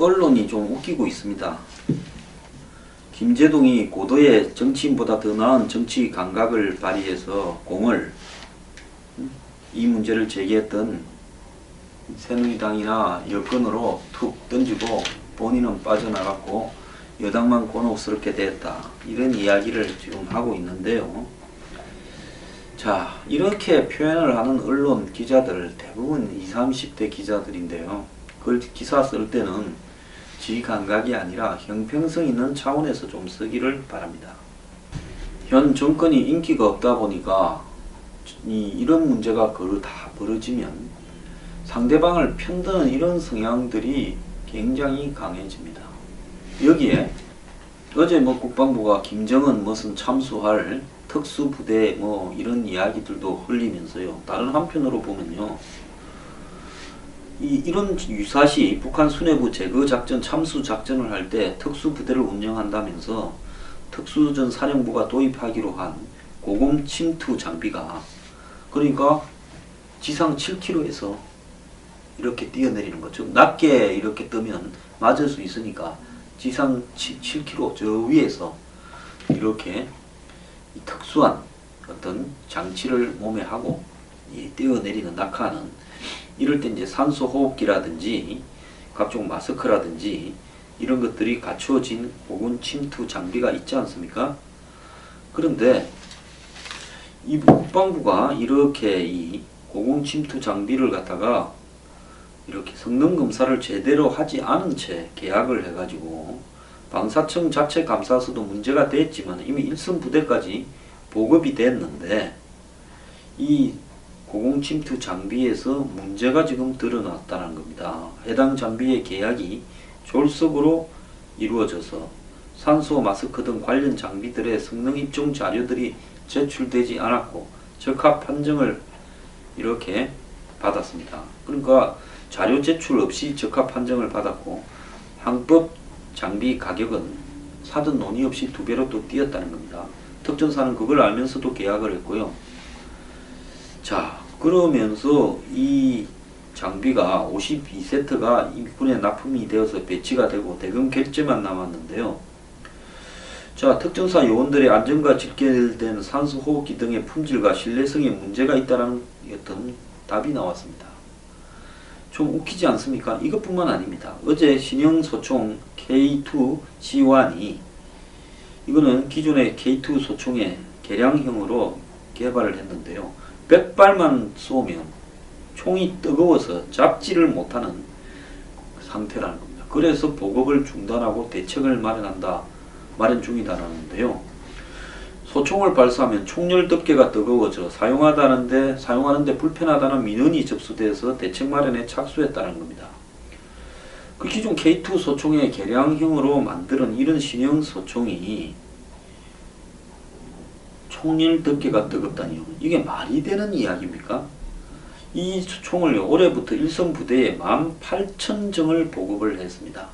언론이 좀 웃기고 있습니다. 김제동이 고도의 정치인보다 더 나은 정치 감각을 발휘해서 공을 이 문제를 제기했던 새누리당이나 여권으로 툭 던지고 본인은 빠져나갔고 여당만 곤혹스럽게 됐다, 이런 이야기를 지금 하고 있는데요. 자, 이렇게 표현을 하는 언론 기자들 대부분 20, 30대 기자들인데요. 그 기사 쓸 때는 지 감각이 아니라 형평성 있는 차원에서 좀 쓰기를 바랍니다. 현 정권이 인기가 없다 보니까 이런 문제가 다 벌어지면 상대방을 편드는 이런 성향들이 굉장히 강해집니다. 여기에 어제 국방부가 김정은 무슨 참수할 특수부대 이런 이야기들도 흘리면서요. 다른 한편으로 보면요. 이런 유사시 북한 수뇌부 제거작전 참수작전을 할 때 특수부대를 운영한다면서 특수전 사령부가 도입하기로 한 고공 침투 장비가, 그러니까 지상 7km에서 이렇게 뛰어내리는 거죠. 낮게 이렇게 뜨면 맞을 수 있으니까 지상 7km 저 위에서 이렇게 특수한 어떤 장치를 몸에 하고 뛰어내리는, 낙하하는, 이럴 때 이제 산소 호흡기라든지 각종 마스크라든지 이런 것들이 갖추어진 고공 침투 장비가 있지 않습니까? 그런데 이 국방부가 이렇게 이 고공 침투 장비를 갖다가 이렇게 성능 검사를 제대로 하지 않은 채 계약을 해가지고 방사청 자체 감사서도 문제가 됐지만 이미 일선 부대까지 보급이 됐는데 이 고공 침투 장비에서 문제가 지금 드러났다는 겁니다. 해당 장비의 계약이 졸속으로 이루어져서 산소 마스크 등 관련 장비들의 성능 입증 자료들이 제출되지 않았고 적합 판정을 이렇게 받았습니다. 그러니까 자료 제출 없이 적합 판정을 받았고 항법 장비 가격은 사전 논의 없이 2배로 또 뛰었다는 겁니다. 특전사는 그걸 알면서도 계약을 했고요. 자, 그러면서 이 장비가 52세트가 이 군에 납품이 되어서 배치가 되고 대금 결제만 남았는데요. 자, 특전사 요원들의 안전과 직결된 산소 호흡기 등의 품질과 신뢰성에 문제가 있다는 어떤 답이 나왔습니다. 좀 웃기지 않습니까? 이것뿐만 아닙니다. 어제 신형 소총 K2C1이, 이거는 기존의 K2 소총의 개량형으로 개발을 했는데요. 100발만 쏘면 총이 뜨거워서 잡지를 못하는 상태라는 겁니다. 그래서 보급을 중단하고 대책을 마련 중이다라는데요. 소총을 발사하면 총열 덮개가 뜨거워져 사용하는데 불편하다는 민원이 접수돼서 대책 마련에 착수했다는 겁니다. 그 기존 K2 소총의 개량형으로 만드는 이런 신형 소총이 총열 덮개가 뜨겁다니요. 이게 말이 되는 이야기입니까? 이 총을 올해부터 일선 부대에 18,000정을 보급을 했습니다.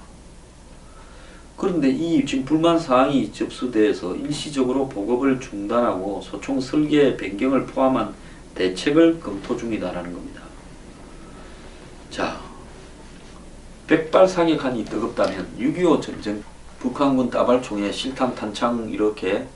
그런데 이 지금 불만 사항이 접수돼서 일시적으로 보급을 중단하고 소총 설계 변경을 포함한 대책을 검토 중이다라는 겁니다. 자, 100발 사격한이 뜨겁다면 6.25 전쟁 북한군 따발총에 실탄 탄창 이렇게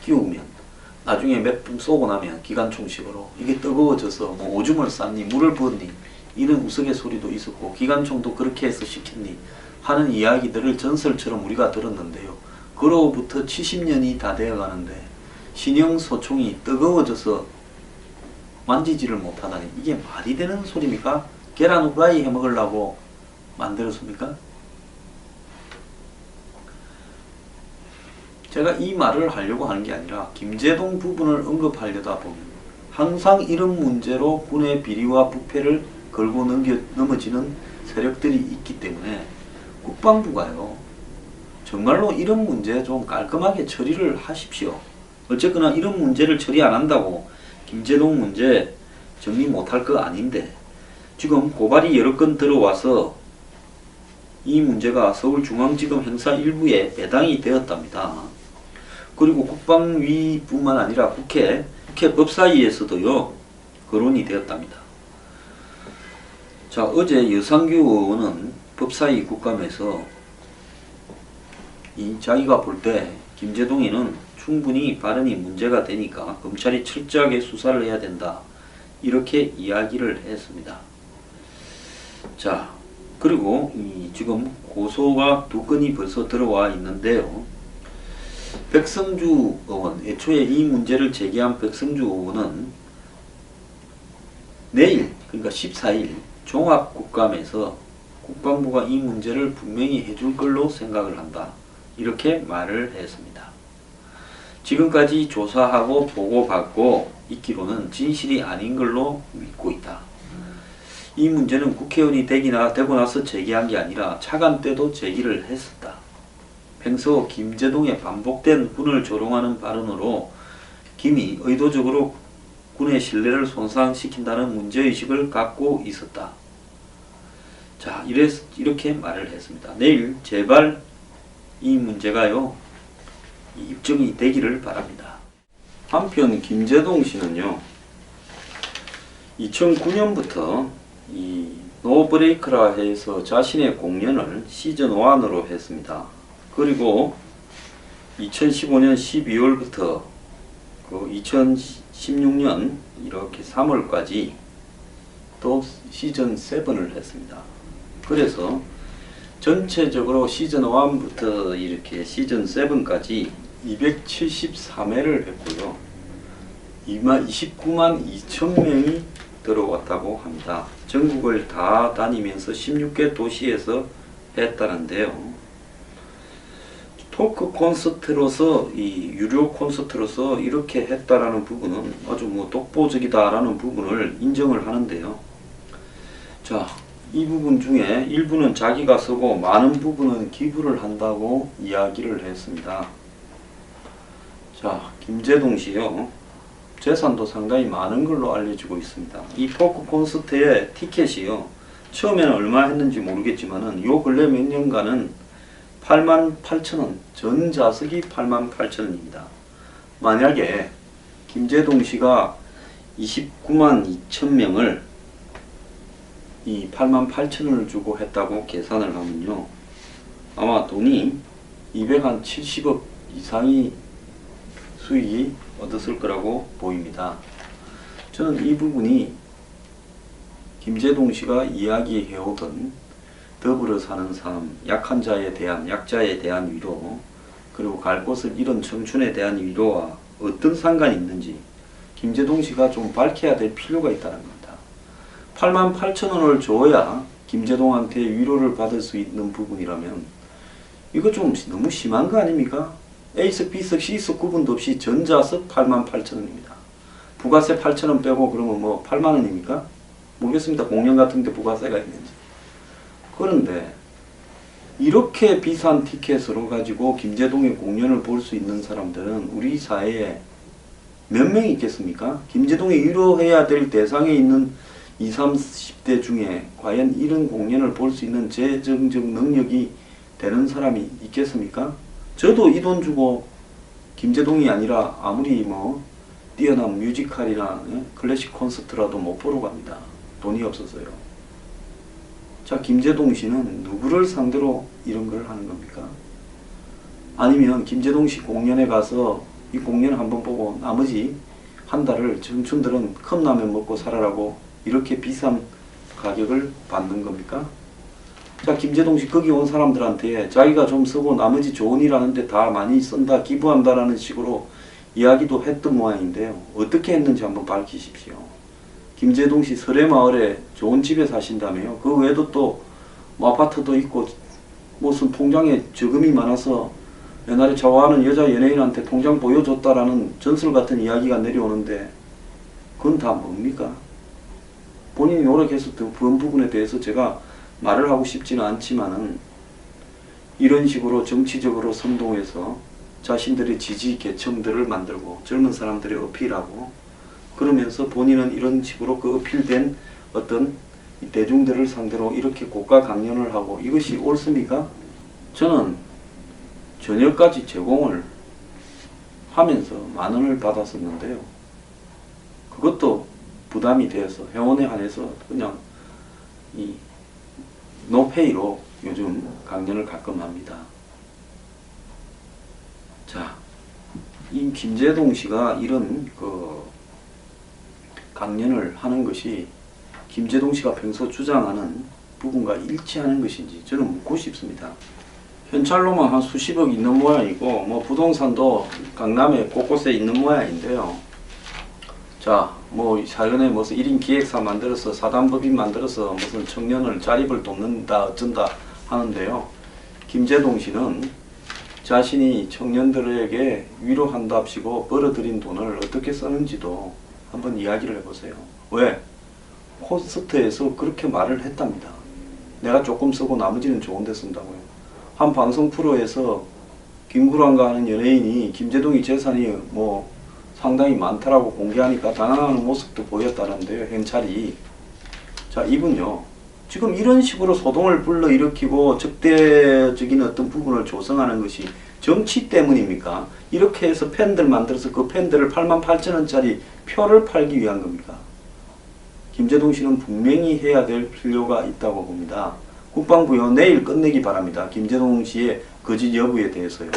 끼우면 나중에 몇 분 쏘고 나면 기관총식으로 이게 뜨거워져서 오줌을 쌌니 물을 부었니 이런 우스갯 소리도 있었고 기관총도 그렇게 해서 시켰니 하는 이야기들을 전설처럼 우리가 들었는데요. 그로부터 70년이 다 되어가는데 신형 소총이 뜨거워져서 만지지를 못하다니 이게 말이 되는 소리입니까? 계란 후라이 해먹으려고 만들었습니까? 제가 이 말을 하려고 하는 게 아니라 김제동 부분을 언급하려다 보면 항상 이런 문제로 군의 비리와 부패를 걸고 넘어지는 세력들이 있기 때문에 국방부가요, 정말로 이런 문제 좀 깔끔하게 처리를 하십시오. 어쨌거나 이런 문제를 처리 안 한다고 김제동 문제 정리 못할 거 아닌데 지금 고발이 여러 건 들어와서 이 문제가 서울중앙지검 형사 일부에 배당이 되었답니다. 그리고 국방위뿐만 아니라 국회 법사위에서도요 거론이 되었답니다. 자, 어제 여상규 의원은 법사위 국감에서 이 자기가 볼 때 김제동이는 충분히 발언이 문제가 되니까 검찰이 철저하게 수사를 해야 된다, 이렇게 이야기를 했습니다. 자, 그리고 지금 고소가 2건이 벌써 들어와 있는데요. 백성주 의원, 애초에 이 문제를 제기한 백성주 의원은 내일, 그러니까 14일 종합국감에서 국방부가 이 문제를 분명히 해줄 걸로 생각을 한다, 이렇게 말을 했습니다. 지금까지 조사하고 보고받고 있기로는 진실이 아닌 걸로 믿고 있다. 이 문제는 국회의원이 되고 나서 제기한 게 아니라 차관 때도 제기를 했었다. 평소 김제동의 반복된 군을 조롱하는 발언으로 김이 의도적으로 군의 신뢰를 손상시킨다는 문제의식을 갖고 있었다. 자, 이렇게 말을 했습니다. 내일 제발 이 문제가요, 입증이 되기를 바랍니다. 한편 김제동 씨는요, 2009년부터 이 노브레이크라 해서 자신의 공연을 시즌1으로 했습니다. 그리고 2015년 12월부터 그 2016년 이렇게 3월까지 또 시즌7을 했습니다. 그래서 전체적으로 시즌1부터 이렇게 시즌7까지 273회를 했고요. 29만 2천 명이 들어왔다고 합니다. 전국을 다 다니면서 16개 도시에서 했다는데요. 토크 콘서트로서, 이 유료 콘서트로서 이렇게 했다라는 부분은 아주 독보적이다라는 부분을 인정을 하는데요. 자, 이 부분 중에 일부는 자기가 쓰고 많은 부분은 기부를 한다고 이야기를 했습니다. 자, 김제동 씨요, 재산도 상당히 많은 걸로 알려지고 있습니다. 이 토크 콘서트의 티켓이요, 처음에는 얼마 했는지 모르겠지만은 요 근래 몇 년간은 88,000원, 전 좌석이 88,000원입니다. 만약에 김제동 씨가 29만 2천 명을 이 88,000원을 주고 했다고 계산을 하면요, 아마 돈이 270억 이상이 수익이 얻었을 거라고 보입니다. 저는 이 부분이 김제동 씨가 이야기해오던 더불어 사는 삶, 약한 자에 대한, 약자에 대한 위로, 그리고 갈 곳을 잃은 청춘에 대한 위로와 어떤 상관이 있는지 김제동 씨가 좀 밝혀야 될 필요가 있다는 겁니다. 88,000원을 줘야 김제동한테 위로를 받을 수 있는 부분이라면 이거 좀 너무 심한 거 아닙니까? A석, B석, C석 구분도 없이 전자석 88,000원입니다. 부가세 8,000원 빼고 그러면 8만원입니까? 모르겠습니다. 공연 같은 데 부가세가 있는지. 그런데 이렇게 비싼 티켓으로 가지고 김제동의 공연을 볼 수 있는 사람들은 우리 사회에 몇 명이 있겠습니까? 김제동이 위로해야 될 대상에 있는 20, 30대 중에 과연 이런 공연을 볼 수 있는 재정적 능력이 되는 사람이 있겠습니까? 저도 이 돈 주고 김제동이 아니라 아무리 뛰어난 뮤지컬이나 클래식 콘서트라도 못 보러 갑니다. 돈이 없어서요. 자, 김제동 씨는 누구를 상대로 이런 걸 하는 겁니까? 아니면 김제동 씨 공연에 가서 이 공연을 한번 보고 나머지 한 달을 청춘들은 컵라면 먹고 살아라고 이렇게 비싼 가격을 받는 겁니까? 자, 김제동 씨 거기 온 사람들한테 자기가 좀 쓰고 나머지 좋은 일 하는데 다 많이 쓴다, 기부한다라는 식으로 이야기도 했던 모양인데요. 어떻게 했는지 한번 밝히십시오. 김제동 씨 설해마을에 좋은 집에 사신다며요. 그 외에도 또 아파트도 있고 무슨 통장에 저금이 많아서 옛날에 좋아하는 여자 연예인한테 통장 보여줬다라는 전설 같은 이야기가 내려오는데 그건 다 뭡니까? 본인이 노력해서 그런 부분에 대해서 제가 말을 하고 싶지는 않지만은 이런 식으로 정치적으로 선동해서 자신들의 지지 계층들을 만들고 젊은 사람들이 어필하고 그러면서 본인은 이런 식으로 그 어필된 어떤 대중들을 상대로 이렇게 고가 강연을 하고 이것이 옳습니까? 저는 저녁까지 제공을 하면서 10,000원을 받았었는데요. 그것도 부담이 되어서 회원에 한해서 그냥 이 노페이로 요즘 강연을 가끔 합니다. 자, 이 김재동 씨가 이런 강연을 하는 것이 김재동 씨가 평소 주장하는 부분과 일치하는 것인지 저는 묻고 싶습니다. 현찰로만 한 수십억 있는 모양이고 뭐 부동산도 강남에 곳곳에 있는 모양인데요. 자, 뭐 사전에 무슨 1인 기획사 만들어서 사단법인 만들어서 무슨 청년을 자립을 돕는다 어쩐다 하는데요. 김재동 씨는 자신이 청년들에게 위로한답시고 벌어들인 돈을 어떻게 쓰는지도 한번 이야기를 해보세요. 왜? 콘서트에서 그렇게 말을 했답니다. 내가 조금 쓰고 나머지는 좋은 데 쓴다고요. 한 방송 프로에서 김구란과 하는 연예인이 김재동이 재산이 뭐 상당히 많다라고 공개하니까 당황하는 모습도 보였다는데요. 현찰이. 자, 이분요. 지금 이런 식으로 소동을 불러일으키고 적대적인 어떤 부분을 조성하는 것이 정치 때문입니까? 이렇게 해서 팬들 만들어서 그 팬들을 88,000원짜리 표를 팔기 위한 겁니까? 김재동 씨는 분명히 해야 될 필요가 있다고 봅니다. 국방부요, 내일 끝내기 바랍니다. 김재동 씨의 거짓 여부에 대해서요.